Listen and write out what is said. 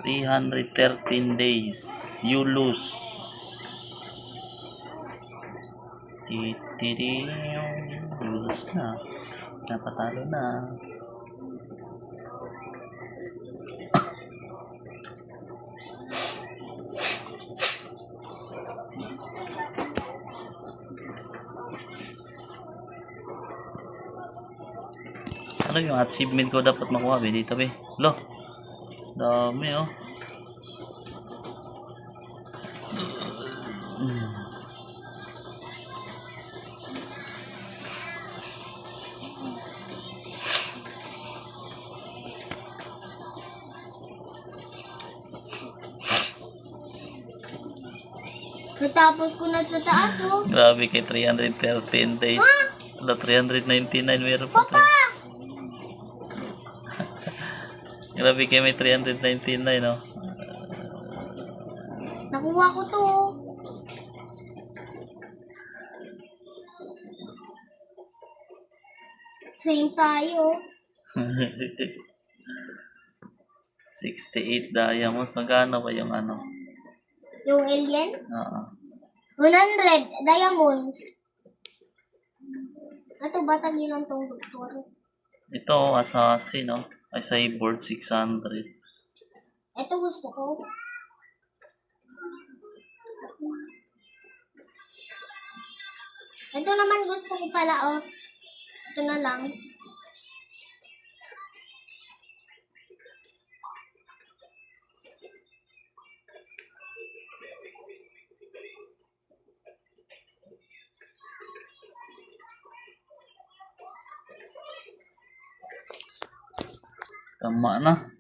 313 days. You lose. Titiri. You lose na. Napatalo na. Ano yung achievement ko dapat makuha dito be? Lo. Dami oh. Natapos ko na sa taas oh. Grabe kay 313 days. Wala 399 meron pa. Papa! Grabe kay may 399 no. Nakuha ko to. Same tayo. 68 diamonds. Magkano ba yung ano? Yung alien? Oo. 100 diamonds. Ito ba tagilan tong doktor? Ito, assassin, no? Ay, cyborg 600. Ito gusto ko. Ito naman gusto ko pala, oh. Ito na lang. Tama na.